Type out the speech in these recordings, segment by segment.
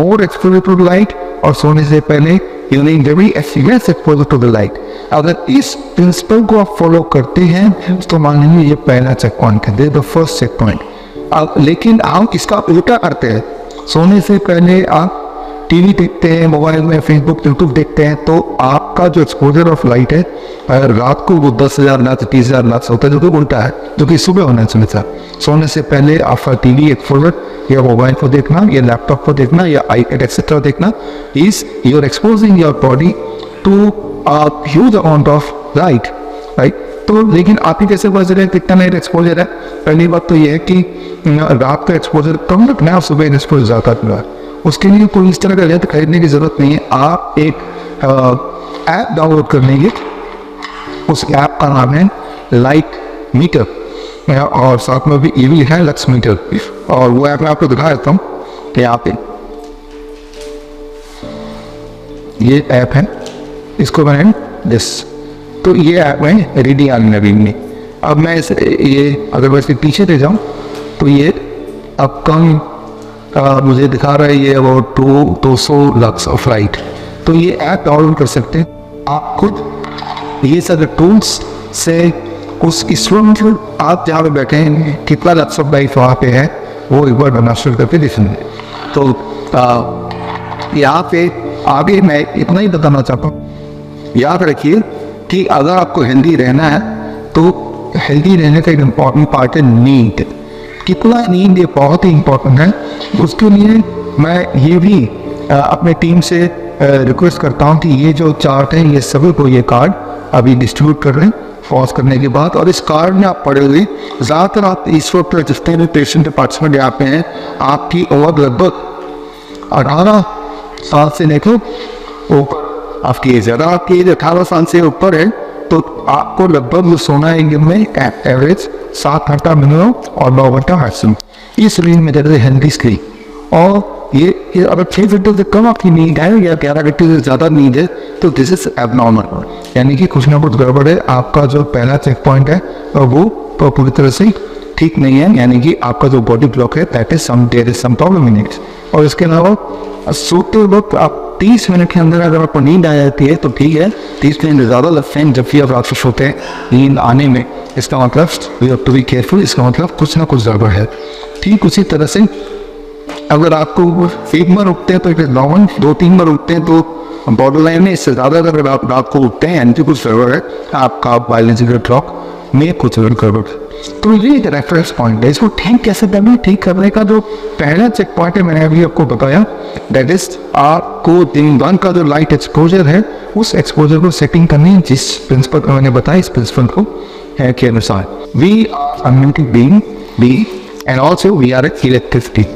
More exposure to the light और सोने से पहले you need very less exposure to the light. अगर इस प्रिंसिपल को आप फॉलो करते हैं तो मान लीजिए ये पहला चेक पॉइंट है, द फर्स्ट चेक पॉइंट। लेकिन आप इसका उल्टा करते हैं, सोने से पहले आप टीवी देखते हैं, मोबाइल में फेसबुक यूट्यूब देखते हैं, तो आपका जो एक्सपोजर ऑफ लाइट है रात को वो 10,000 नट्स 30,000 नट्स होता है, जो कि उल्टा है, जो कि सुबह होना चाहिए था। सोने से पहले आपका टीवी एक्सपोजर या मोबाइल को देखना या लैपटॉप को देखना या आईपैड एक्सेट्रा देखना is your exposing your body to huge amount of light, right. तो लेकिन आप ही कैसे पता चले कितना लाइट एक्सपोजर है? पहली बात तो ये है कि रात का एक्सपोजर कम रखना है, सुबह एक्सपोजर ज़्यादा रखना है। उसके लिए कोई इस तरह का लेंस खरीदने की जरूरत नहीं है। आप एक ऐप डाउनलोड कर लेंगे, उस ऐप का नाम है लाइट मीटर और साथ में भी ये भी है लक्स मीटर, और वो ऐप मैं आपको दिखा देता हूँ। यहाँ पे ये ऐप है, इसको मैंने तो ये ऐप में रीडिंग आने लगी नहीं। अब मैं इसे ये अगर मैं इसके पीछे ले जाऊँ तो ये अब कम मुझे दिखा रहा है ये वो 200 लक्स ऑफ लाइट। तो ये ऐप डाउनलोड कर सकते हैं आप खुद, ये सारे टूल्स से उस इंस्ट्रूमेंट आप जहाँ पे बैठे हैं कितना लक्स ऑफ लाइट वहाँ पे है वो एक बार बना शुरू करके देखेंगे। तो यहाँ पे आगे मैं इतना ही बताना चाहता हूँ, याद रखिए कि अगर आपको हेल्दी रहना है तो हेल्दी रहने का एक इम्पॉर्टेंट पार्ट है नींद। कितना नींद ये बहुत ही इम्पोर्टेंट है। उसके लिए मैं ये भी अपने टीम से रिक्वेस्ट करता हूँ कि ये जो चार्ट है ये सभी को ये कार्ड अभी डिस्ट्रीब्यूट कर रहे हैं पॉज करने के बाद, और इस कार्ड में आप पढ़े हुए ज़्यादातर आप इस वक्त जितने भी पेशेंट पार्टिसिपेंट यहाँ पे हैं आपकी उम्र लगभग 18 साल से लेकर ऊपर आपकी एज, अगर आपकी एज 18 साल से ऊपर है तो आपको लगभग सोना है दिन में एवरेज 7 घंटा मिनिमम और 9 घंटा मैक्सिमम। इस रेंज में जैसे हेल्दी स्क्रीन, और ये अगर 6 घंटे से कम आपकी नींद है या 11 घंटे से ज़्यादा नींद है तो दिस इज एबनॉर्मल, यानी कि कुछ ना कुछ गड़बड़ है। आपका जो पहला चेक पॉइंट है वो तो पूरी तरह से ठीक नहीं है, यानी कि आपका जो बॉडी ब्लॉक है that is there is some problem in it. और इसके अलावा सोते वक्त आप 30 मिनट के अंदर अगर आपको नींद आ जाती है तो ठीक है, 30 मिनट ज़्यादा लगते हैं जब भी आप रात को सोते हैं नींद आने में, इसका मतलब we have to be careful, इसका मतलब कुछ ना कुछ गड़बड़ है। ठीक उसी तरह से अगर आपको एक बार उठते हैं तो इट इज नॉर्मल, 2-3 बार उठते हैं तो बॉर्डर लाइन में, इससे ज़्यादा अगर आप रात को उठते हैं यानी कि कुछ गड़बड़ है, आपका बायोलॉजिकल क्लॉक में कुछ गड़बड़। तो ये एक रेफरेंस पॉइंट है, इसको ठीक कैसे करना, ठीक करने का जो पहला चेक पॉइंट है मैंने अभी आपको बताया, दैट इज आपको दिन भर का जो लाइट एक्सपोजर है उस एक्सपोजर को सेटिंग करनी है जिस प्रिंसिपल को मैंने बताया, इस प्रिंसिपल को है के अनुसार। We are a being be and also we are electricity.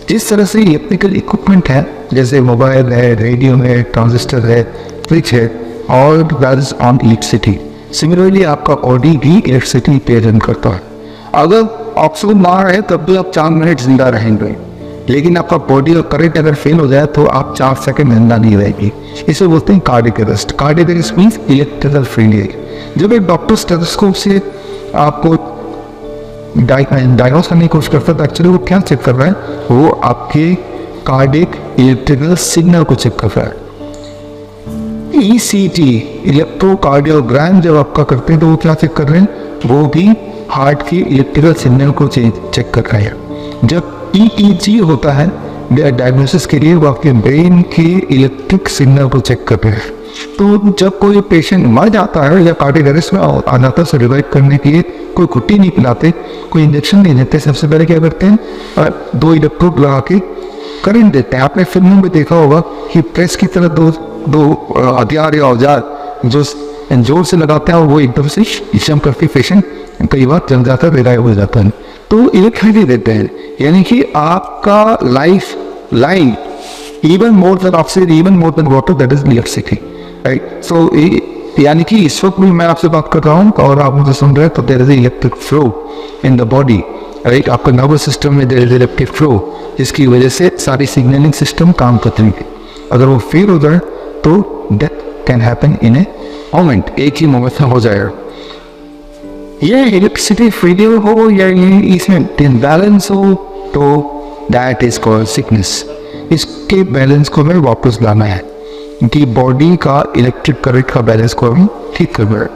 जिस तरह से इलेक्ट्रिकल इक्विपमेंट है जैसे मोबाइल है, रेडियो है, ट्रांजिस्टर है, फ्रिज है, और that is on electricity. Similarly आपका बॉडी भी इलेक्ट्रिसिटी प्रेजेंट करता है। अगर ऑक्सीजन ना रहे तब भी आप 4 मिनट जिंदा रहेंगे, लेकिन आपका बॉडी और करंट अगर फेल हो जाए तो आप 4 सेकंड जिंदा नहीं रहेगी। इसे बोलते हैं cardiac arrest. Cardiac arrest means electrical failure. जब एक डॉक्टर स्टेथोस्कोप से आपको डायग्नोस करने की कोशिश करता है तो एक्चुअली वो क्या चेक कर रहा है, वो आपके कार्डियक इलेक्ट्रिकल सिग्नल को चेक कर रहा है। ECG इलेक्ट्रोकार्डियोग्राम जब आपका करते हैं तो वो क्या चेक कर रहे हैं, वो भी हार्ट की इलेक्ट्रिकल सिग्नल को चेक कर रहे हैं। जब EEG होता है डायग्नोसिस के लिए वो आपके ब्रेन के इलेक्ट्रिक सिग्नल को चेक कर रहे हैं। तो जब कोई पेशेंट मर जाता है या कार्डियक अरेस्ट में आ जाता है, उसे रिवाइव करने के लिए कोई कुट्टी नहीं पिलाते, कोई इंजेक्शन नहीं देते, सबसे पहले क्या करते हैं 2 इलेक्ट्रोड लगा के करंट देते हैं। आपने फिल्मों में देखा होगा कि प्रेस की तरह दो हथियार या औजार जो जोर से लगाते हैं और वो एकदम से जम करके पेशेंट कई बार जल जाता है, रिवाइव हो जाता है। तो इलेक्ट्रिसिटी देते हैं, यानी कि आपका lifeline even more than oxygen, even more than water, that is electricity, right. So यानी कि इस वक्त भी मैं आपसे बात कर रहा हूँ और आप मुझे सुन रहे हैं तो there is electric flow in the body, right. आपका नर्वस सिस्टम में देयर इज इलेक्ट्रिक फ्लो, जिसकी वजह से सारी सिग्नलिंग सिस्टम काम करते हैं। अगर वो फेल हो जाए तो death can happen in a moment, एक ही मोमेंट में हो जाएगा। ये इलेक्ट्रिसिटी फेलियर हो या ये इसमें डिसबैलेंस हो तो दैट इज कॉल्ड सिकनेस। इसके बैलेंस को हमें वापस लाना है कि बॉडी का इलेक्ट्रिक करंट का बैलेंस को हमें ठीक करना है।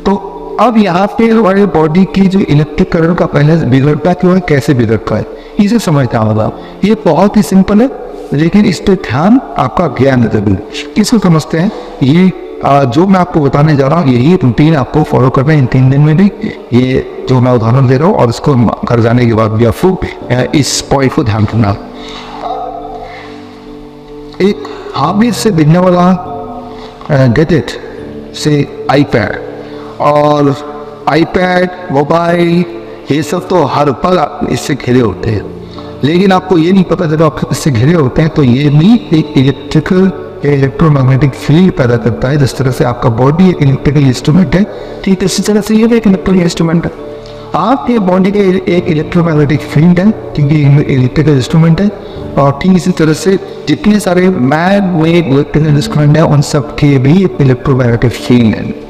तो अब यहाँ पे हमारे बॉडी की जो इलेक्ट्रिक करंट का बैलेंस बिगड़ता क्यों है, कैसे बिगड़ता है, इसे समझना होगा। ये बहुत ही सिंपल है, लेकिन इस पर ध्यान आपका ज्ञान जरूर। इसको समझते हैं। ये जो मैं आपको बताने जा रहा हूँ यही रूटीन आपको फॉलो करना है इन 3 दिन में भी। ये जो मैं उदाहरण दे रहा हूँ और इसको घर जाने के बाद भी आपको इस पॉइंट को ध्यान रखना। एक हाथ से दिखने वाला गैजेट से आईपैड और आईपैड मोबाइल ये सब तो हर पल इससे घिरे होते हैं, लेकिन आपको ये नहीं पता जब आप इससे घिरे होते हैं तो ये भी एक इलेक्ट्रोमैग्नेटिक फील्ड पैदा करता है। जिस तरह से आपका बॉडी एक इलेक्ट्रिकल इंस्ट्रूमेंट है, ठीक इसी तरह से ये भी एक इलेक्ट्रिकल इंस्ट्रूमेंट है। आपके बॉडी के एक इलेक्ट्रोमैग्नेटिक फील्ड है क्योंकि इलेक्ट्रिकल इंस्ट्रूमेंट है, और ठीक इसी तरह से जितने सारे मैन मेड इलेक्ट्रिकल इंस्ट्रूमेंट है उन सब के भी एक इलेक्ट्रोमैग्नेटिक फील्ड है।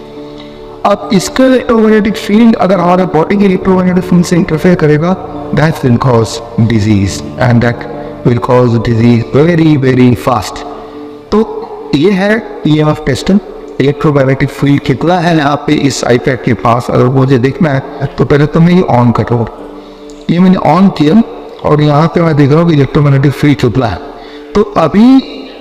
अब इसका इलेक्ट्रोमैग्नेटिक फील्ड अगर हमारे बॉडी के इलेक्ट्रोमैग्नेटिक फील्ड से इंटरफेयर करेगा, that will cause disease and that will cause disease very very fast. तो ये है ईएमएफ टेस्टर। इलेक्ट्रोमैग्नेटिक फील्ड कितना है यहाँ पे इस आईपैड के पास, अगर मुझे देखना है तो पहले तो मैं ये ऑन करूँ। ये मैंने ऑन किया और यहाँ पे मैं देख रहा हूँ कि इलेक्ट्रोमैग्नेटिक फील्ड कितना है। तो अभी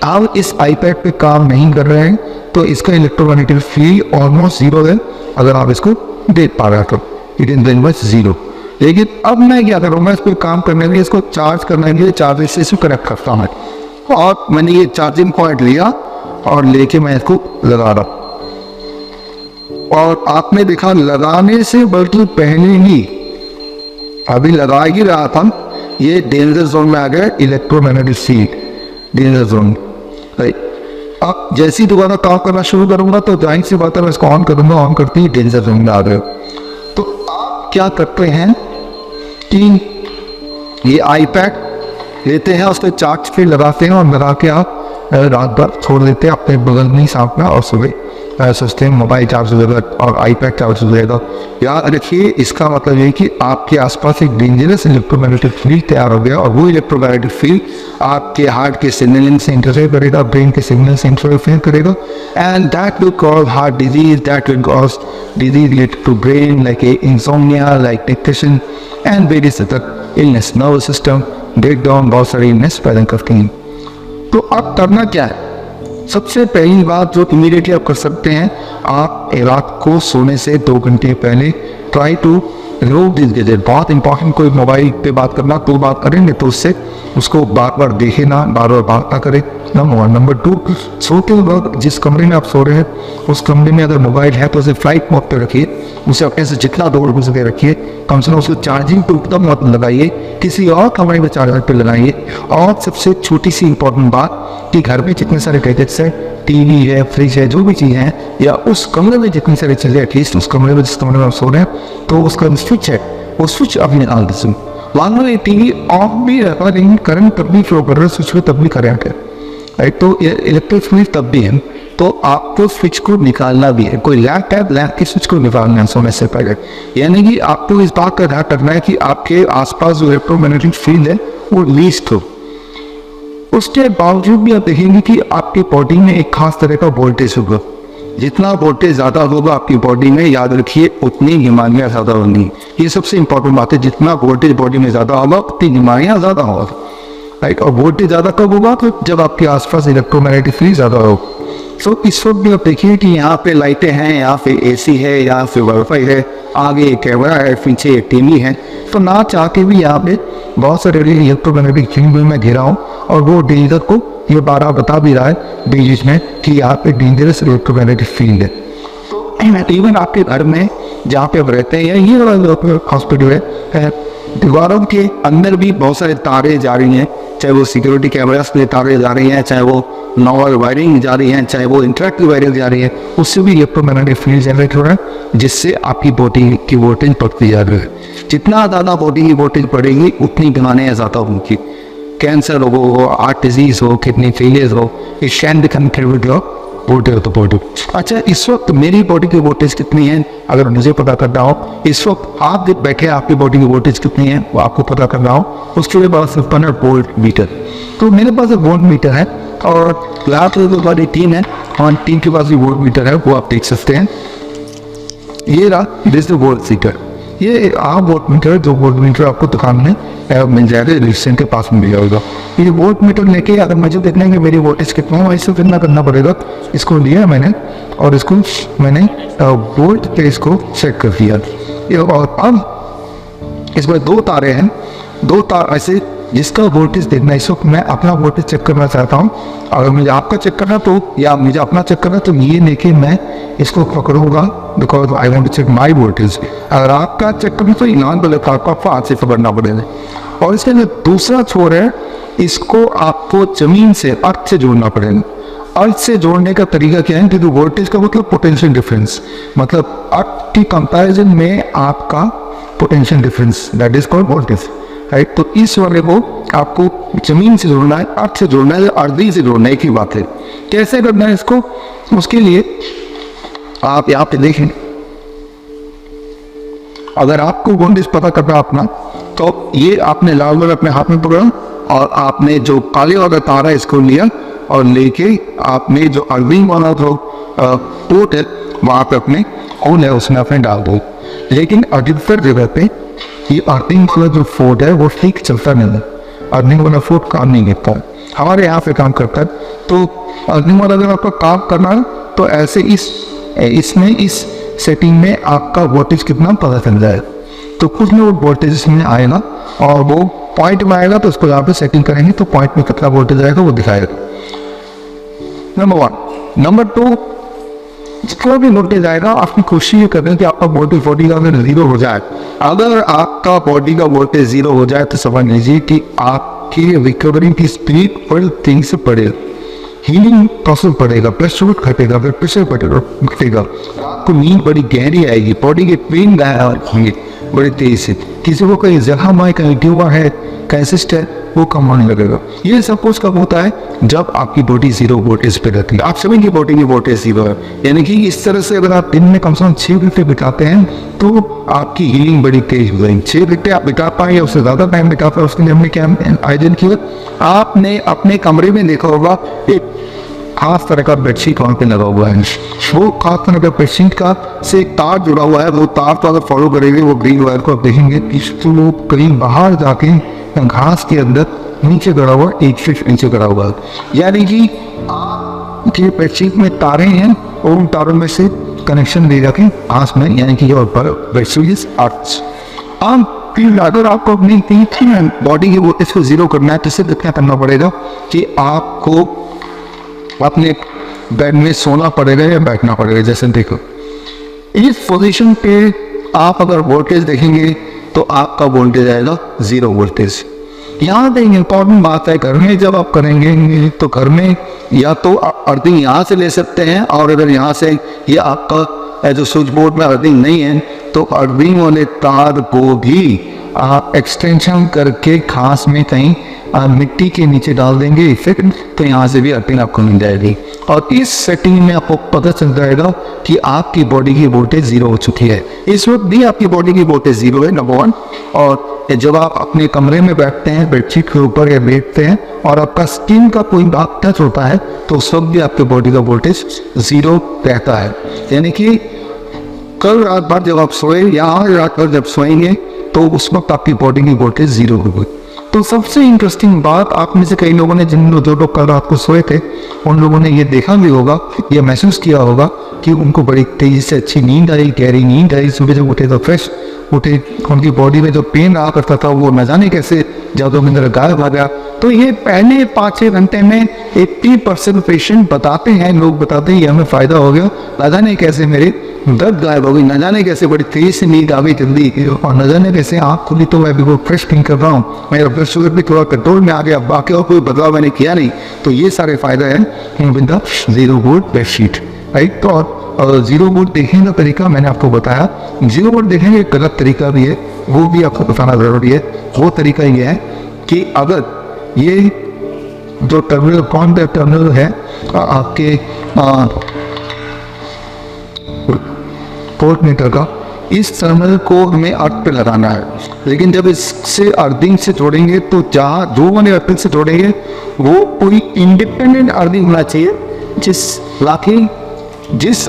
हम इस आईपैड पे काम नहीं कर रहे हैं तो इसका इलेक्ट्रोमैग्नेटिक फील्ड ऑलमोस्ट 0 है। अगर आप इसको देख पा रहे हो तो इट इज वेरी मच 0। लेकिन अब मैं क्या करूँगा, इस पर काम करने के लिए इसको चार्ज करने के लिए चार्जर से इसको कनेक्ट करता हूँ। और मैंने ये चार्जिंग पॉइंट लिया और लेके मैं इसको लगा रहा, और आपने देखा लगाने से बल्कि पहले ही अभी लगा ही रहा था ये डेंजर जोन में आ गया इलेक्ट्रोमैग्नेटिक फील्ड डेंजर जोन। अब जैसे ही दोबारा काम करना शुरू करूंगा तो जाहिर सी बात है मैं इसको ऑन करूंगा, ऑन करते ही डेंजर जोन में आ गए। तो आप क्या करते हैं कि ये आईपैड लेते हैं, उस पर चार्ज पे लगाते हैं और लगा के आप रात भर छोड़ देते हैं अपने बगल में ही साथ में, और सुबह सोचते हैं मोबाइल चार्ज हो जाएगा और आईपैड चार्ज हो जाएगा। याद रखिए इसका मतलब ये कि आपके आसपास एक डेंजरस इलेक्ट्रोमैग्नेटिक फील्ड तैयार हो गया, और वो इलेक्ट्रोमैग्नेटिक फील्ड आपके हार्ट के सिग्नलिंग से इंटरफेयर करेगा, ब्रेन के सिग्नल से इंटरफेयर करेगा, and that will cause heart disease, that will cause disease related to brain like insomnia, like depression and various other illness, nervous system breakdown, बहुत सारी illness पैदा करती हैं। तो अब करना क्या है? सबसे पहली बात जो इमीडिएटली आप कर सकते हैं, आप रात को सोने से 2 घंटे पहले try to remove this gadget. बहुत इंपॉर्टेंट, कोई मोबाइल पे बात करना तो बात करेंगे तो उससे उसको बार बार देखे ना, बार बार बात ना करें, नंबर 1। नंबर 2, सोते वक्त जिस कमरे में आप सो रहे हैं उस कमरे में अगर मोबाइल है तो उसे फ्लाइट मोड पे रखिए, उसे अपने से जितना दूर हो सके रखिए, कम से कम उसको चार्जिंग पे एकदम मत लगाइए, किसी और कमरे में चार्जर पे लगाइए। और सबसे छोटी सी इंपॉर्टेंट बात कि घर में जितने सारे गैजेट्स हैं, टीवी है, फ्रिज है, जो भी चीज़ है, या उस कमरे में जितनी सारी चीज़ें, एटलीस्ट उस कमरे में जिस कमरे में आप सो रहे हैं तो उसका स्विच है, वो स्विच आप निकाल दीजिए। मान लो ये टीवी ऑफ भी रहता है लेकिन करंट तब भी फ्लो कर रहा है, स्विच में तब भी करंट है, राइट? तो इलेक्ट्रिक स्विच तब भी है, तो आपको स्विच को निकालना भी है। कोई लैंप है, लैंप के स्विच को निकालना है सोने से पहले। यानी कि आपको इस बात का ध्यान रखना है कि आपके आसपास जो इलेक्ट्रोमैग्नेटिक फील्ड है वो लीस्ट हो। उसके बावजूद भी आप देखेंगे कि आपकी बॉडी में एक खास तरह का वोल्टेज होगा। जितना वोल्टेज ज़्यादा होगा आपकी बॉडी में, याद रखिए उतनी बीमारियाँ ज़्यादा होंगी। ये सबसे इंपॉर्टेंट बात है, जितना वोल्टेज बॉडी में ज़्यादा होगा उतनी बीमारियाँ ज़्यादा होगा, राइट? और वोल्टेज ज़्यादा कब होगा? तो जब आपके आसपास इलेक्ट्रोमैग्नेटिक फील्ड ज़्यादा हो। सो इस वक्त भी आप देखिए कि यहाँ पे लाइटें हैं, यहाँ पे एसी है, यहाँ पे वाईफाई है, आगे कैमरा है, पीछे टीवी है, तो ना चाह के भी यहाँ पे बहुत सारे इलेक्ट्रोमैग्नेटिक फील्ड में घिरा हूँ, और वो डेंजर को ये बार बता भी रहा है बीच में कि यहाँ पे डेंजरस इलेक्ट्रोमैग्नेटिक फील्ड है। इवन आपके घर में जहाँ पे आप रहते हैं, या ये हॉस्पिटल है, दीवारों के अंदर भी बहुत सारे तारे जा रही हैं, चाहे वो सिक्योरिटी कैमरास के तारे जा रही हैं, चाहे वो नॉर्मल वायरिंग जा रही है, चाहे वो इंटरैक्टिव वायरिंग जा रही है, उससे भी इलेक्ट्रोमैग्नेटिक फील्ड जनरेट हो रहा है, जिससे आपकी बॉडी की वोल्टेज बढ़ती जा रही है। जितना ज़्यादा बॉडी की वोल्टेज बढ़ेगी उतनी बीमारियाँ ज़्यादा होंगी। कैंसर हो, हार्ट डिजीज हो, किडनी फेलियर हो, ये शैन कनेक्टेड हो, वोल्टेज तो पॉजिटिव। अच्छा, इस वक्त मेरी बॉडी की वोल्टेज कितनी है अगर मुझे पता करना हो, इस वक्त आप जब बैठे आपकी बॉडी की वोल्टेज कितनी है वो आपको पता करना हो, उसके लिए पास है वोल्ट मीटर। तो मेरे पास एक वोल्ट मीटर है और ग्लास वाली टीम है और टीम के पास भी वोल्ट मीटर है, वो आप देख सकते हैं। ये रहा दिस वोल्ट मीटर, ये आप वोल्ट मीटर, जो वोल्ट मीटर आपको दुकान में मिल जाएगा, इलेक्ट्रिशियन के पास मिल जाएगा। ये वोल्ट मीटर लेके अगर मुझे देखना है कि मेरी वोल्टेज कितना है, इसको कितना करना पड़ेगा, इसको लिया मैंने और इसको मैंने वोल्ट पे इसको सेट कर दिया। और अब इसमें दो तारे हैं, दो तार ऐसे जिसका वोल्टेज देखना है। इस वक्त मैं अपना वोल्टेज चेक करना चाहता हूँ, अगर मुझे आपका चेक करना तो या मुझे अपना चेक करना तो ये लेके मैं इसको पकड़ूंगा, because I want to check my voltage. अगर आपका चेक करना तो इनाम गलत आपको हाथ से पकड़ना पड़ेगा। और इसके अंदर दूसरा छोर है, इसको आपको जमीन से, अर्थ से जोड़ना पड़ेगा। अर्थ से जोड़ने का तरीका क्या है, क्योंकि वोल्टेज का मतलब पोटेंशियल डिफरेंस, मतलब अर्थ की कंपैरिजन में आपका potential difference, that is called voltage, right. तो इस वाले को आपको जमीन से जोड़ना है, अर्थ से जोड़ना है, अर्दी से जोड़ना है, एक ही बात है। कैसे करना है इसको, उसके लिए आप यहाँ पे देखें, अगर आपको वोल्टेज पता करना अपना, तो ये आपने लाल वाला अपने हाथ में पकड़ा और आपने जो काले वाला तार है इसको लिया और लेके आपने जो अर्थिंग वाला जो पोर्ट है वहाँ पे अपने होल है उसमें अपने डाल दो। लेकिन अधिकतर जगह पे ये अर्थिंग वाला जो पोर्ट है वो ठीक चलता नहीं है, अर्थिंग वाला पोर्ट काम नहीं करता। हमारे यहाँ पे काम करता है। तो अर्थिंग वाला अगर आपका काम करना है तो ऐसे इसमें इस सेटिंग में आपका वोल्टेज कितना पता चल जाएगा। तो कुछ में वो वोल्टेज इसमें आएगा और वो पॉइंट में आएगा, तो उसको यहाँ पे सेटिंग करेंगे तो पॉइंट में कितना वोल्टेज आएगा वो दिखाएगा। नंबर 1। नंबर 2, जितना भी वोल्टेज आएगा आपकी कोशिश ये करें कि आपका वोल्टेज बॉडी का अगर 0 हो जाए, अगर आपका बॉडी का वोल्टेज 0 हो जाए तो समझ लीजिए कि आपकी रिकवरी की स्पीड बड़ी तेजी से बढ़ेगा, हीलिंग प्रोसेस बढ़ेगा, ब्लड शुगर घटेगा, ब्लड प्रेशर घटेगा, आपको नींद बड़ी गहरी आएगी, बॉडी के पेन गायब होंगे बड़ी तेजी से, किसी को कहीं जख्म है, कहीं ट्यूमर है, कहीं सिस्ट है, वो कम होने लगेगा। ये सब कुछ कब होता है, जब आपकी बॉडी 0 वोल्टेज पे रहती है। आप सभी की बॉडी की वोल्टेज 0 है, यानी कि इस तरह से अगर आप दिन में कम से कम 6 घंटे बिताते हैं तो आपकी हीलिंग बड़ी तेज हो जाएगी। 6 घंटे आप बिता पाए या उससे ज़्यादा टाइम बिता पाए, उसके लिए हमने क्या आयोजन किया, आपने अपने कमरे में देखा होगा एक खास तरह का बेडशीट वहाँ पे लगा हुआ है, वो खास तरह का बेडशीट का से एक तार जुड़ा हुआ है, वो तार तो अगर फॉलो करेंगे वो ग्रीन वायर को आप देखेंगे कि वो कहीं बाहर जाके घास के अंदर नीचे गड़ा हुआ, 1 फीट नीचे गड़ा हुआ है। यानी कि बेडशीट में तारे हैं और उन तारों में से कनेक्शन दे जाके घास में, यानी कि बेडशीट आर्ट्स। अगर आपको अपनी बॉडी की वोल्टेज को 0 करना है तो इसे क्या करना पड़ेगा कि आपको अपने बेड में सोना पड़ेगा या बैठना पड़ेगा। जैसे देखो इस पोजीशन पे आप अगर वोल्टेज देखेंगे तो आपका वोल्टेज आएगा 0 वोल्टेज। यहाँ पे इम्पॉर्टेंट बात है, घर में जब आप करेंगे तो घर में या तो अर्थिंग यहाँ से ले सकते हैं, और अगर यहाँ से ये आपका जो स्विच बोर्ड में अर्थिंग नहीं है तो अर्थिंग वाले तार को भी आप एक्सटेंशन करके घास में कहीं मिट्टी के नीचे डाल देंगे फिर, तो यहाँ से भी अर्थिंग आपको मिल जाएगी। और इस सेटिंग में आपको पता चल जाएगा कि आपकी बॉडी की वोल्टेज 0 हो चुकी है। इस वक्त भी आपकी बॉडी की वोल्टेज 0 है, नंबर 1। और जब आप अपने कमरे में बैठते हैं बेडशीट के ऊपर या बैठते हैं और आपका स्किन का कोई भाग टच होता है तो उस वक्त भी आपके बॉडी का वोल्टेज 0 रहता है। यानी कि कल रात भर जब आप सोए या आज रात भर जब सोएंगे तो उस वक्त आपकी बॉडी की वोल्टेज 0 होगी। तो सबसे इंटरेस्टिंग बात, आप में से कई लोगों ने जो लोग कल रात को सोए थे उन लोगों ने ये देखा भी होगा, ये महसूस किया होगा कि उनको बड़ी तेजी से अच्छी नींद आई, गहरी नींद आई, सुबह जब उठे तो फ्रेश उठे, उनकी बॉडी में जो पेन रहा करता था वो न जाने कैसे ज़्यादा में अंदर गायब आ गया। तो ये पहले 5-6 घंटे में 80% पेशेंट बताते हैं, लोग बताते हैं ये हमें फ़ायदा हो गया, न जाने कैसे मेरे दर्द गायब हो गई, न जाने कैसे बड़ी तेज़ी से नींद आ गई जल्दी, और न जाने कैसे आँख खुली तो मैं बिल्कुल फ्रेश फील कर रहा हूँ, मेरा ब्लड शुगर भी थोड़ा कंट्रोल में आ गया, बाकी और कोई बदलाव मैंने किया नहीं। तो ये सारे फायदा है with the 0 volt bedsheet, right. तो और 0 वोल्ट देखने का तरीका मैंने आपको बताया। 0 वोल्ट देखने का एक गलत तरीका भी है, वो भी आपको बताना ज़रूरी है। वो तरीका ये है कि अगर ये जो टर्मिनल कौन सा टर्मिनल है आपके पोर्ट मीटर का, इस टर्मिनल को हमें अर्थ पे लगाना है। लेकिन जब इससे अर्थिंग से जोड़ेंगे तो जहाँ जो वाले अर्थिंग से जोड़ेंगे वो कोई इंडिपेंडेंट अर्थिंग होना चाहिए, जिस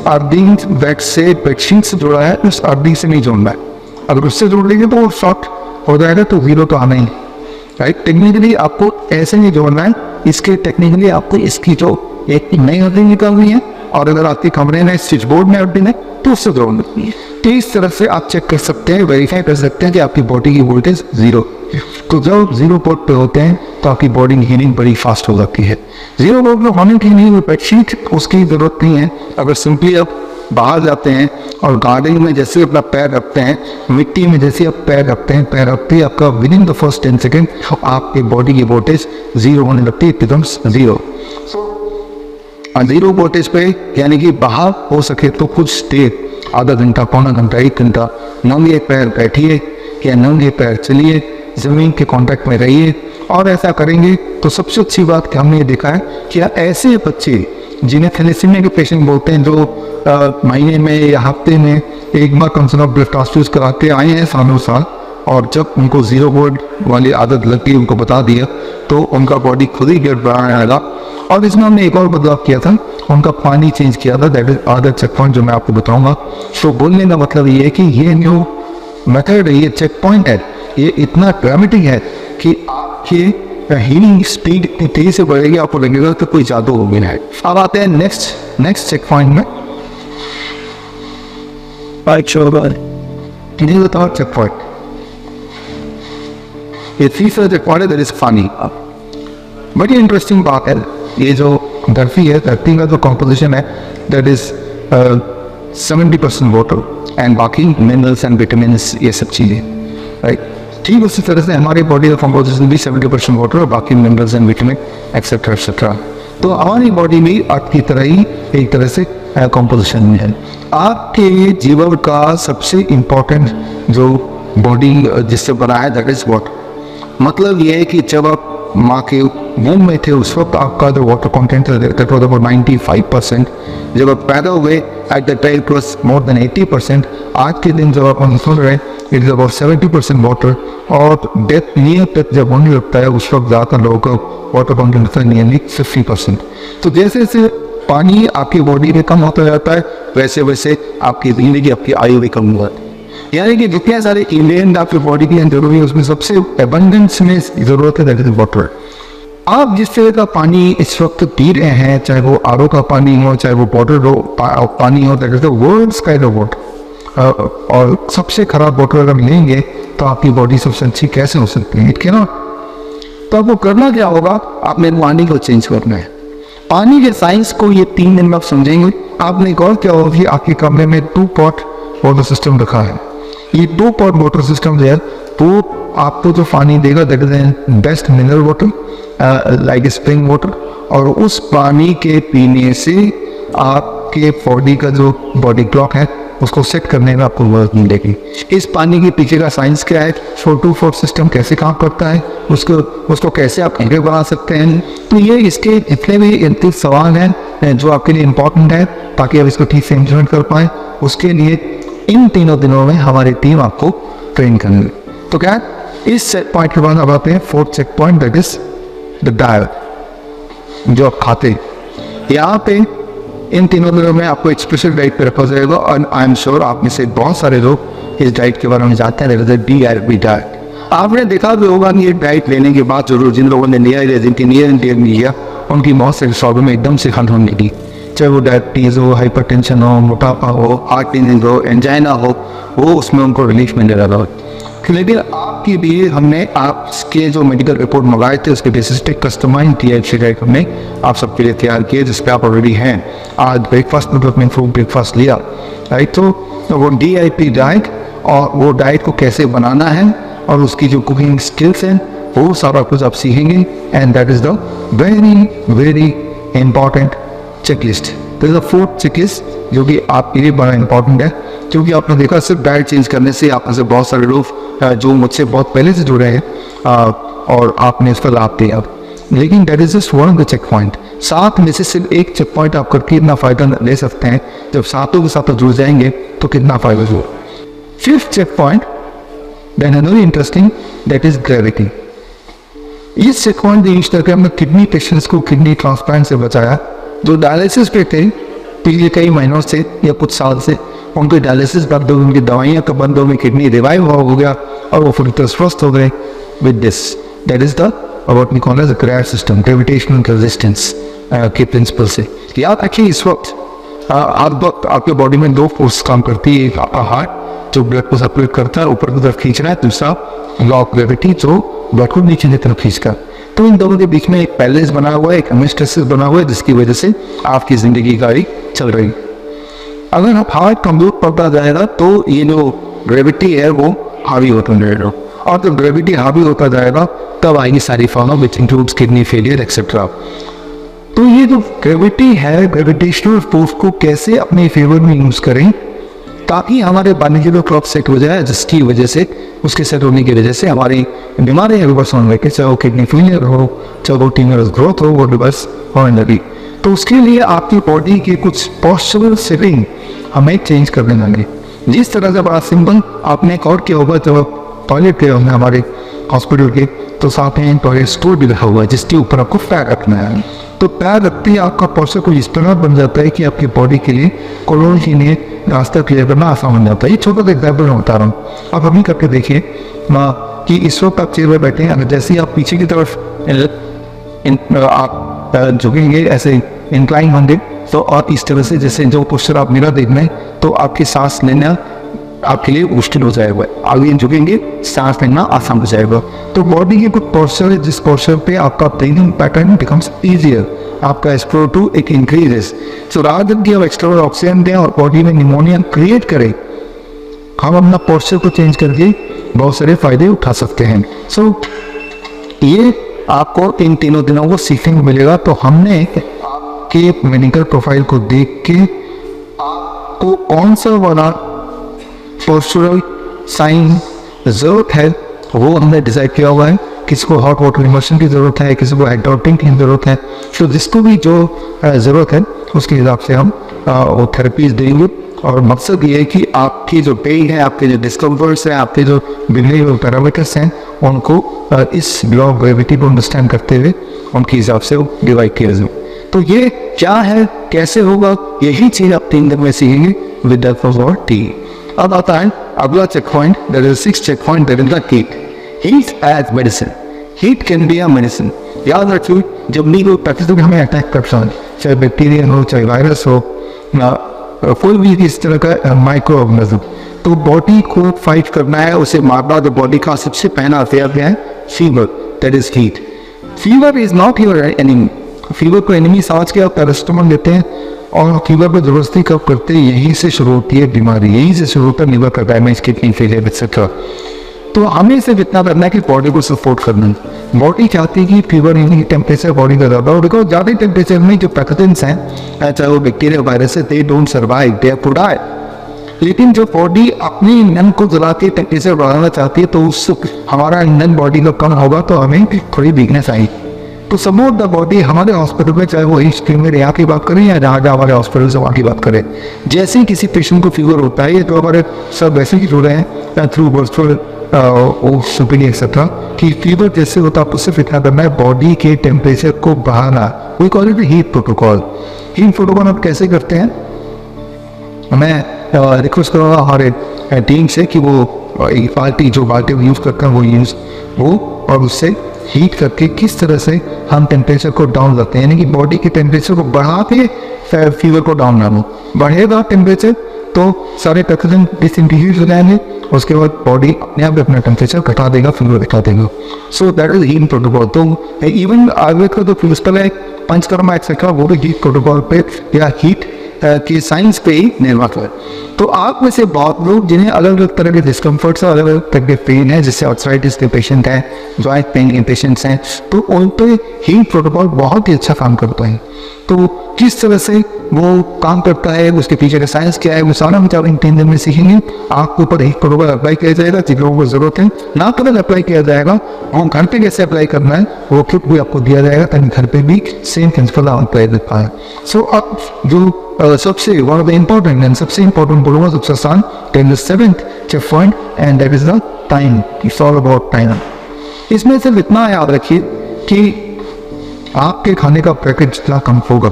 अर्थिंग बेड से बेडशीट से जोड़ा है उस अर्थिंग से नहीं जोड़ना है। अगर उससे जोड़ लेंगे तो वो शॉर्ट हो जाएगा, तो जीरो तो आना ही, राइट। टेक्निकली आपको ऐसे नहीं जोड़ना है, इसके टेक्निकली आपको इसकी जो एक नई अर्थिंग निकालनी है, और अगर आपके कमरे में स्विच बोर्ड में अर्थिंग है तो उससे जोड़नी है। तो इस तरह से आप चेक कर सकते हैं, वेरीफाई कर सकते हैं कि आपकी बॉडी की वोल्टेज जीरो। तो जब जीरो पोर्ट पे होते हैं तो आपकी बॉडी की हीलिंग बड़ी फास्ट हो जाती है। जीरो पोर्ट पे होने के लिए बेडशीट उसकी ज़रूरत नहीं है। अगर सिंपली आप बाहर जाते हैं और गार्डन में जैसे अपना पैर रखते हैं, मिट्टी में जैसे आप पैर रखते हैं, पैर रखते ही आपका with in the first 10 second आपके बॉडी की वोल्टेज जीरो होने लगती है, it becomes zero. Zero voltage पे यानी कि बाहर हो सके तो कुछ देर, आधा घंटा, पौना घंटा, 1 घंटा नंगे पैर बैठिए या नंगे पैर चलिए, ज़मीन के कांटेक्ट में रहिए। और ऐसा करेंगे तो सबसे अच्छी बात कि हमने ये देखा है कि ऐसे बच्चे जिन्हें थैलेसीमिया के पेशेंट बोलते हैं, जो महीने में या हफ्ते में एक बार कम से कम ब्लड ट्रांसफ्यूज कराते आए हैं सालों साल, और जब उनको जीरो वोल्ट वाली आदत लग गई, उनको बता दिया, तो उनका बॉडी खुद ही गड़बड़ाने लगा। और इसमें हमने एक और बदलाव किया था, उनका पानी चेंज किया था, that is other check point जो मैं आपको बताऊंगा। तो बोलने का मतलब ये है कि ये न्यू मेथड है, ये चेक पॉइंट है, ये इतना ड्रामेटिक है कि आपकी हीलिंग स्पीड इतनी तेजी से बढ़ेगी, आपको लगेगा कि कोई जादू हो गया है। अब आते हैं नेक्स्ट चेक पॉइंट में। चेक पॉइंट, ये तीसरा चेक पॉइंट है, दैट इज पानी। बड़ी इंटरेस्टिंग बात है, ये जो धरती है, धरती का जो कॉम्पोजिशन है दैट इज 70% वाटर एंड बाकी मिनरल्स एंड विटामिन्स, ये सब चीज़ें, राइट। ठीक उसी तरह से हमारी बॉडी का कॉम्पोजिशन भी 70% वाटर और बाकी minerals and vitamin etcetera etcetera. तो हमारी बॉडी भी आपकी तरह ही एक तरह से कॉम्पोजिशन में है। आपके जीवन का सबसे इम्पोर्टेंट जो बॉडी जिससे बना है दैट इज वाटर। मतलब ये है कि जब आप माँ के वूम में थे उस वक्त आपका जो water content that was about 95%। जब आप पैदा हुए at the time it was more than 80%। आज के दिन जब आप सुन रहे हैं इट इज अबाउट 70% वाटर। और डेथ नियर डेथ जब होने लगता है उस वक्त ज़्यादातर लोगों का वाटर कंटेंट होता है नियरली 50%। तो जैसे जैसे पानी आपकी बॉडी में कम होता जाता है वैसे वैसे आपकी जिंदगी, आपकी आयु भी कम होती है। यानी कि जितने सारे इंग्रेडिएंट आपकी बॉडी की जरूरी है उसमें सबसे एबंडेंस में जरूरत है दैट इज वाटर। आप जिस तरह का पानी इस वक्त पी रहे हैं, चाहे वो आरओ का पानी हो, चाहे वो बॉटल पानी हो, that is the world's kind of water. और सबसे खराब वाटर अगर लेंगे तो आपकी बॉडी सबसे अच्छी कैसे हो सकती है? It can not. तो आपको करना क्या होगा, आपने पानी को चेंज करना है। पानी के साइंस को ये 3 दिन में आप समझेंगे। आपने गौर किया होगा कि आपके कमरे में 2 पॉट वाटर सिस्टम रखा है। ये 2 पॉट वाटर सिस्टम जो है वो आपको जो पानी देगा that is best mineral water like spring water. और उस पानी के पीने से आपके बॉडी का जो बॉडी क्लॉक है उसको सेट करने में आपको मदद मिलेगी। इस पानी के पीछे का साइंस क्या है, 4-2-4 सिस्टम कैसे काम करता है, उसको कैसे आप आगे बढ़ा सकते हैं। तो ये इसके इतने भी इतने सवाल हैं जो आपके लिए इम्पोर्टेंट है ताकि आप इसको ठीक से इंप्लीमेंट कर पाएँ। उसके लिए इन 3 दिनों में हमारी टीम आपको ट्रेन करेंगे। तो क्या इस चेक पॉइंट के बाद अब आते हैं 4th check point that is the diet, जो आप खाते। यहाँ पे इन 3 दिनों में आपको एक स्पेशल डाइट पे रखा जाएगा और आई एम श्योर आप में से बहुत सारे लोग इस डाइट के बारे में जानते हैं, DRB डाइट। आपने देखा भी होगा ये डाइट लेने के बाद जरूर जिन लोगों ने लिया है, जिनकी नियर इंडियन लिया, उनकी बहुत सारी प्रॉब्लम एकदम से खत्म होने लगी। चाहे वो डायबिटीज़ हो, हाइपरटेंशन हो, मोटापा हो, हार्ट डिजीज हो, एंजाइना हो, वो उसमें उनको रिलीफ मिलने लगा हो। लेकिन आपके लिए हमने आपके जो मेडिकल रिपोर्ट मंगाए थे उसके बेसिस पे कस्टमाइज DRB डाइट हमने आप सबके लिए तैयार किए जिसपे आप ऑलरेडी हैं। आज ब्रेकफास्ट में अपने फ्रूट ब्रेकफास्ट लिया, राइट। तो वो DRB डाइट और वो डाइट को कैसे बनाना है और उसकी जो कुकिंग स्किल्स हैं वो सारा कुछ आप सीखेंगे। And that is the very important checklist. तो इज द 4th चेकलिस्ट जो कि आपके लिए बड़ा इंपॉर्टेंट है, क्योंकि आपने देखा सिर्फ डाइट चेंज करने से आप में से बहुत सारे लोग जो मुझसे बहुत पहले से जुड़े हैं और आपने इसका लाभ दिया। लेकिन that is just one of the check point. 7 में से सिर्फ एक चेक पॉइंट आप करके इतना फायदा ले सकते हैं, जब सातों के साथ जुड़ जाएंगे तो कितना फायदा होगा। 5th check point then another interesting, that is gravity. इस चेक पॉइंट यूज करके हमने किडनी पेशेंट्स को किडनी ट्रांसप्लांट से बचाया। जो डायलिसिस पे थे पिछले कई महीनों से या कुछ साल से, उनके डायलिसिस बंद हो गई, उनकी दवाइयाँ का बंद हो गई, किडनी रिवाइव हो गया और वो पूरी तरह स्वस्थ हो गए with this. That is the what we call as a grave system, gravitational resistance के प्रिंसिपल से। याद रखिए इस वक्त आपके बॉडी में 2 फोर्स काम करती है, एक आपका हार्ट जो ब्लड को सर्कुलेट करता है ऊपर की तरफ खींच रहा है, दूसरा लॉ ऑफ ग्रेविटी जो ब्लड को नीचे की तरफ खींचता है। तो इन दोनों के बीच में एक बैलेंस बना हुआ है, एक होमियोस्टेसिस बना हुआ है, जिसकी वजह से आपकी जिंदगी गाड़ी चल रही। अगर आप हार्ट कमजोर पड़ता जाएगा तो ये जो ग्रेविटी है वो हावी होता जाएगा, और जब ग्रेविटी हावी होता जाएगा तब आएगी सारी problem which includes kidney failure etcetera. तो ये जो ग्रेविटी है, ग्रेविटेशनल फोर्स को कैसे अपने फेवर में यूज करें ताकि हमारे बायोलॉजिकल क्लॉक सेट हो जाए, जिसकी वजह से उसके सेट होने की वजह से हमारी बीमारियां रिवर्स होने लगे, चाहे वो किडनी फेलियर हो, चाहे वो टीमरस ग्रोथ हो, वो रिवर्स होने लगी। तो उसके लिए आपकी बॉडी के कुछ पॉस्चरल सेटिंग हमें चेंज करने लगे। जिस तरह से बड़ा सिंपल आपने एक और किया होगा, जब आप टॉयलेट गए होंगे हमारे हॉस्पिटल के, तो साथ में टॉयलेट स्टूल भी रखा हुआ है जिसके ऊपर आपको पैर रखना है। तो पैर रखते ही आपका पॉस्चर कुछ इस तरह बन जाता है कि आपकी बॉडी के लिए कोलोन के लिए रास्ता क्लियर करना आसान बन जाता है। ये छोटा सा एग्जाम्पल मैं बता रहा हूँ, आप अभी करके देखिए कि इस वक्त आप चेयर पर बैठे हैं, अगर जैसे ही आप पीछे की तरफ आप झुकेंगे ऐसे इंक्लाइन होंगे, तो और इस तरह से जैसे जो पोस्चर आप मिरर देख रहे हैं तो आपकी सांस लेना आपके लिए मुश्किल हो जाएगा। आगे झुकेंगे सांस लेना आसान हो जाएगा। तो बॉडी के कुछ पोस्चर है जिस पोस्चर पे आपका ब्रीदिंग पैटर्न बिकम्स इजियर, आपका SpO2 एक इंक्रीजेस। सो रादर कि हम एक्स्ट्रा ऑक्सीजन दें और बॉडी में निमोनिया क्रिएट करें, हम अपना पोस्चर को चेंज करके बहुत सारे फायदे उठा सकते हैं। सो ये आपको इन तीनों दिनों को सीखने को मिलेगा। तो हमने आपके मेडिकल प्रोफाइल को देख के आपको कौन सा वाला पोस्चरल साइन जरूरत है वो हमने डिसाइड किया हुआ है। किसी को हॉट वाटर इमर्शन की ज़रूरत है, किसी को एडॉप्टिंग की ज़रूरत है, तो जिसको भी जो ज़रूरत है उसके हिसाब से हम वो थेरेपीज देंगे। और मकसद ये है कि आपकी जो पेन है, आपके जो डिस्कम्फर्ट्स हैं, आपके जो बिगड़े हुए पैरामीटर्स हैं, उनको इस लॉ ऑफ ग्रेविटी को अंडरस्टैंड करते हुए उनके हिसाब से वो डिवाइड किया जाए। तो ये क्या है, कैसे होगा, यही चीज़ आप 3 दिन में सीखेंगे with the help of T. अब आता है अगला check point, that is 6th check point, that is the heat. Heat as medicine, heat can be a medicine. याद रखिए जब भी कोई पैथोजन हमें अटैक करता है, चाहे बैक्टीरिया हो, चाहे वायरस हो, कोई भी इस तरह का माइक्रो ऑर्गेनिज्म, तो बॉडी को फाइट करना है, उसे मारना। जो बॉडी का सबसे पहला हथियार क्या है? Fever, that is heat. Fever is not your enemy. Fever को एनिमी समझ के आप पैरासिटामोल लेते हैं और फीवर पर जबरदस्ती कब करते हैं, यहीं से शुरू होती है बीमारी, यहीं से शुरू होता है लिवर का डैमेज, किडनी फेलियर एक्सेट्रा। तो हमें सिर्फ इतना करना है कि बॉडी को सपोर्ट करना है। बॉडी चाहती है कि फीवर यानी टेम्परेचर बॉडी का ज़्यादा हो, बिकॉज ज़्यादा टेम्परेचर में जो पैथोजेंस हैं, चाहे वो बैक्टीरिया वायरस है, they don't survive, they have to die. लेकिन जो बॉडी अपनी ईंधन को जला के टेम्परेचर बढ़ाना चाहती है, तो उस हमारा ईंधन बॉडी का कम होगा तो हमें थोड़ी वीकनेस आएगी। तो सपोर्ट द बॉडी हमारे हॉस्पिटल में, चाहे वो ईस्ट में यहाँ की बात करें या जहाँ हमारे हॉस्पिटल से वहाँ की बात करें, जैसे ही किसी पेशेंट को फीवर होता है, ये तो हमारे सब वैसे ही जुड़े हैं थ्रू वर्चुअल सुपीरियर एक्सेट्रा, कि फीवर जैसे होता है आपको सिर्फ इतना करना है बॉडी के टेम्परेचर को बढ़ाना। We call it heat protocol. Heat protocol आप कैसे करते हैं? मैं रिक्वेस्ट करूँगा हमारे टीम से कि वो बाल्टी जो बाल्टी यूज़ करते हैं वो और उससे हीट करके किस तरह से हम टेम्परेचर को डाउन करते हैं, यानी कि बॉडी के टेम्परेचर को बढ़ा के फीवर को डाउन ना हो। बढ़ेगा टेम्परेचर तो सारे पैथोजन डिसइंटीग्रेट हो जाएंगे, उसके बाद बॉडी अपने आप अपना टेम्परेचर घटा देगा, फीवर घटा देगा। So that is heat protocol. तो इवन आयुर्वेद का जो प्रिंसिपल है पंचकर्मा एक्सेट्रा, वो भी हीट प्रोटोकॉल पे या हीट के साइंस पे ही निर्भर है। तो आप में से बहुत लोग जिन्हें अलग अलग तरह के डिस्कम्फर्ट्स और अलग अलग तरह के पेन है, जैसे आर्थराइटिस के पेशेंट हैं, जॉइंट पेन के पेशेंट्स हैं, तो उन पे हीट प्रोटोकॉल बहुत ही अच्छा काम करता है। तो किस तरह से वो काम करता है, उसके पीछे का साइंस क्या है, वो सारा हम इन 3 दिन में सीखेंगे। आपके ऊपर हीट प्रोटोकॉल अप्लाई किया जाएगा, जिन लोगों को जरूरत है ना केवल अप्लाई किया जाएगा, और घर पे कैसे अप्लाई करना है वो किट भी आपको दिया जाएगा, ताकि घर पे भी सेम प्रिंसिपल आप अप्लाई कर पाए। सो अब जो सबसे one of the important and सबसे इम्पोर्टेंट बोलूँगा, सबसे आसान, 7th check point, and that is the time. It's all about time. इसमें सिर्फ इतना याद रखिए कि आपके खाने का पैकेट जितना कम होगा,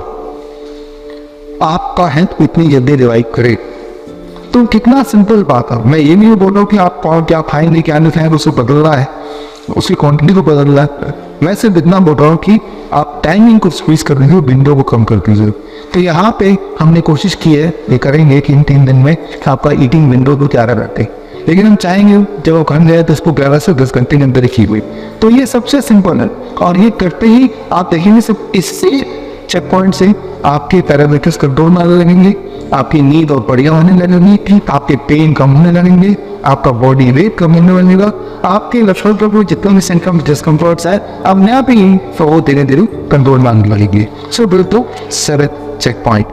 आपका हेल्थ उतनी जल्दी रिवाइव करे। तो कितना सिंपल बात है। मैं ये नहीं बोल रहा हूँ कि आप क्या खाएंगे क्या नहीं खाएंगे उसको बदल रहा है, उसकी क्वांटिटी को बदल रहा है। मैं सिर्फ इतना बोल रहा हूँ कि आप टाइमिंग को स्क्वीज कर दीजिए, विंडो को कम कर दीजिए। तो यहाँ पे हमने कोशिश की है, ये करेंगे कि इन 3 दिन में आपका ईटिंग विंडो को क्या रखे, लेकिन हम चाहेंगे जब वो घर जाए तो इसको 11 से 10 घंटे के अंदर ही हुई। तो ये सबसे सिंपल है, और ये करते ही आप देखेंगे सिर्फ इससे चेक पॉइंट से आपके पैरामीटर्स कंट्रोल में आने लगेंगे, आपकी नींद और बढ़िया होने लगेगी, आपके पेन कम होने लगेंगे, आपका बॉडी वेट कम होने लगेगा, आपके लक्षण में जितने भी सिम्टम डिस्कम्फर्ट्स है अपने आप ही वो धीरे धीरे कंट्रोल में आने लगेंगे। सो बिल्कुल 7th चेक पॉइंट।